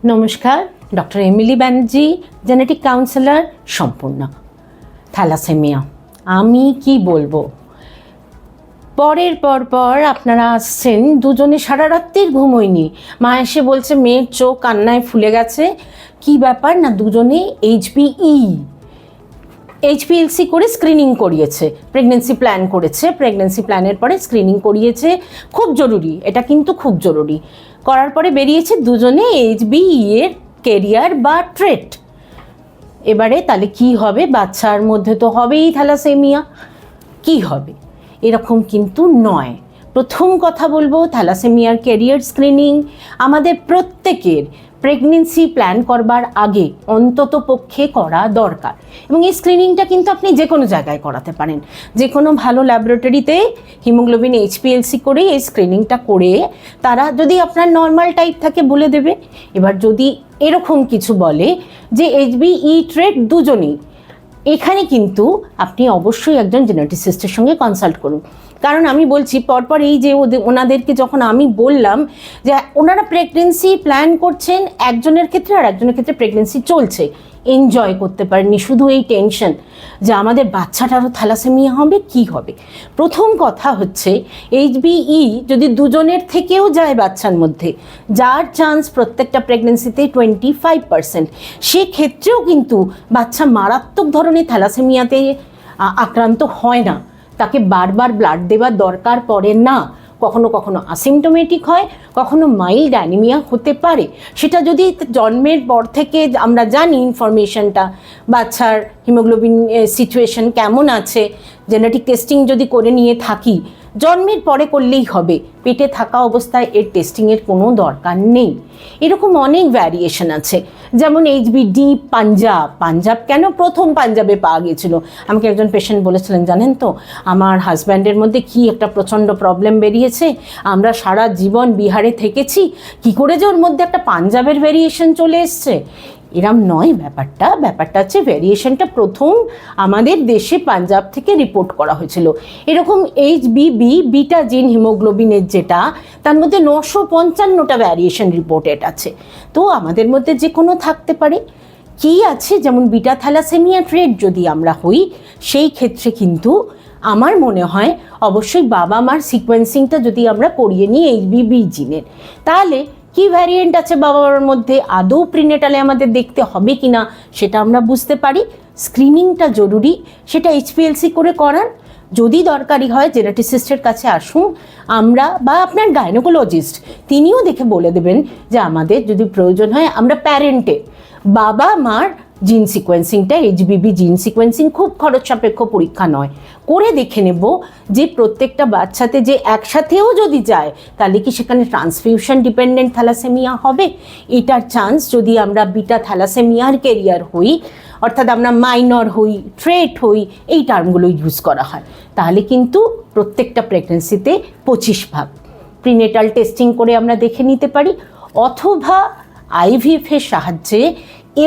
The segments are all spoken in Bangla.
নমস্কার, doctor Emily Banerjee, genetic counsellor, সম্পূর্ণ। থ্যালাসেমিয়া আমি কি বলবো, পরের পর আপনারা আসছেন, দুজনে সারা রাত্রির ঘুম হয়নি, মা এসে বলছে মেয়ের চোখ কান্নায় ফুলে গেছে। কি ব্যাপার না, দুজনে এইচপিএলসি করে স্ক্রিনিং করিয়েছে, প্রেগনেন্সি প্ল্যান করেছে, প্রেগনেন্সি প্ল্যানের পরে স্ক্রিনিং করিয়েছে, খুব জরুরি, এটা কিন্তু খুব জরুরি। করার পরে বেরিয়েছে দুজনে HbE এর ক্যারিয়ার বা ট্রেট। এবারে তাহলে কি হবে, বাচ্চার মধ্যে তো হবেই থ্যালাসেমিয়া, কি হবে? এরকম কিন্তু নয়। প্রথম কথা বলবো, থ্যালাসেমিয়ার ক্যারিয়ার স্ক্রিনিং আমাদের প্রত্যেকের প্রেগনেন্সি প্ল্যান করবার আগে অন্তত পক্ষে করা দরকার। এবং এই স্ক্রিনিংটা কিন্তু আপনি যে কোনো জায়গায় করাতে পারেন, যে কোনো ভালো ল্যাবরেটরিতে হিমোগ্লোবিন HbA1c করে এই স্ক্রিনিংটা করে তারা যদি আপনার নর্মাল টাইপ থাকে বলে দেবে। এবার যদি এরকম কিছু বলে যে HbE ট্রেট দুজনেই, এখানে কিন্তু আপনি অবশ্যই একজন জেনেটিসিস্টের সঙ্গে কনসাল্ট করুন। কারণ আমি বলছি পরপর এই যে ওনাদেরকে যখন আমি বললাম যে ওনারা প্রেগনেন্সি প্ল্যান করছেন একজনের ক্ষেত্রে, আর একজনের ক্ষেত্রে প্রেগনেন্সি চলছে, এনজয় করতে পারেননি, শুধু এই টেনশন যে আমাদের বাচ্চাটারও থ্যালাসেমিয়া হবে, কি হবে। প্রথম কথা হচ্ছে HbE যদি দুজনের থেকেও যায় বাচ্চার মধ্যে, যার চান্স প্রত্যেকটা প্রেগনেন্সিতে 25%, সেক্ষেত্রেও কিন্তু বাচ্চা মারাত্মক ধরনের থ্যালাসেমিয়াতে আক্রান্ত হয় না, তাকে বারবার ব্লাড দেওয়ার দরকার পড়ে না। কখনো কখনো অ্যাসিম্পটোমেটিক হয়, কখনো মাইল্ড অ্যানিমিয়া হতে পারে। সেটা যদি জন্মের পর থেকে আমরা জানি ইনফরমেশনটা, বাচ্চার হিমোগ্লোবিন সিচুয়েশন কেমন আছে, জেনেটিক টেস্টিং যদি করে নিয়ে থাকি, জন্মের পরে করলেই হবে, পেটে থাকা অবস্থায় এর টেস্টিংয়ের কোনো দরকার নেই। এরকম অনেক ভ্যারিয়েশন আছে, যেমন HbD পাঞ্জাব কেন প্রথম পাঞ্জাবে পাওয়া গিয়েছিল। আমাকে একজন পেশেন্ট বলেছিলেন, জানেন তো আমার হাজব্যান্ডের মধ্যে কি একটা প্রচণ্ড প্রবলেম বেরিয়েছে, আমরা সারা জীবন বিহারে থেকেছি, কি করে যে ওর মধ্যে একটা পাঞ্জাবের ভ্যারিয়েশন চলে এসছে। এরম নয় ব্যাপারটা হচ্ছে ভ্যারিয়েশনটা প্রথম আমাদের দেশে পাঞ্জাব থেকে রিপোর্ট করা হয়েছিল। এরকম HbB বিটা জিন হিমোগ্লোবিনের যেটা, তার মধ্যে 955টা ভ্যারিয়েশন রিপোর্টেড আছে। তো আমাদের মধ্যে যে কোনো থাকতে পারে। কি আছে, যেমন বিটা থ্যালাসেমিয়া ট্রেট যদি আমরা হই, সেই ক্ষেত্রে কিন্তু আমার মনে হয় অবশ্যই বাবা মার সিকোয়েন্সিংটা যদি আমরা করিয়ে নিই HbB জিনের, তাহলে কি ভ্যারিয়েন্ট আছে বাবা মার মধ্যে, আদৌ প্রিনেটালে আমাদের দেখতে হবে কি না সেটা আমরা বুঝতে পারি। স্ক্রিনিংটা জরুরি, সেটা HPLC করে করান। যদি দরকারি হয় জেনেটিসিস্টের কাছে আসুন, আমরা বা আপনার গাইনোকোলজিস্ট, তিনিও দেখে বলে দেবেন যে আমাদের যদি প্রয়োজন হয় আমরা প্যারেন্টের বাবা মার জিন সিকোয়েন্সিংটা, HbB জিন সিকোয়েন্সিং খুব খরচ সাপেক্ষ পরীক্ষা নয়, করে দেখে নেব যে প্রত্যেকটা বাচ্চাতে যে একসাথেও যদি যায় তাহলে কি সেখানে ট্রান্সফিউশন ডিপেন্ডেন্ট থ্যালাসেমিয়া হবে। এটার চান্স যদি আমরা বিটা থ্যালাসেমিয়ার ক্যারিয়ার হই, অর্থাৎ আমরা মাইনর হই, ট্রেট হই, এই টার্মগুলো ইউজ করা হয়, তাহলে কিন্তু প্রত্যেকটা প্রেগনেন্সিতে 25 ভাগ প্রিনেটাল টেস্টিং করে আমরা দেখে নিতে পারি। অথবা IVF এর সাহায্যে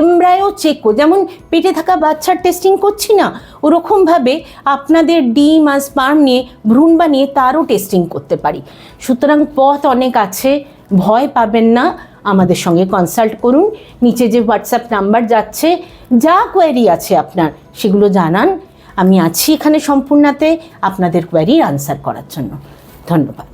এমব্রায়ো চেক, যেমন পেটে থাকা বাচ্চার টেস্টিং করছি না, ওরকমভাবে আপনাদের ডিম আর স্পার্ম নিয়ে, ভ্রূণ বানিয়ে তারও টেস্টিং করতে পারি। সুতরাং পথ অনেক আছে, ভয় পাবেন না, আমাদের সঙ্গে কনসাল্ট করুন। নিচে যে হোয়াটসঅ্যাপ নাম্বার যাচ্ছে, যা কোয়েরি আছে আপনার সেগুলো জানান, আমি আছি এখানে সম্পূর্ণাতে আপনাদের কোয়েরির আনসার করার জন্য। ধন্যবাদ।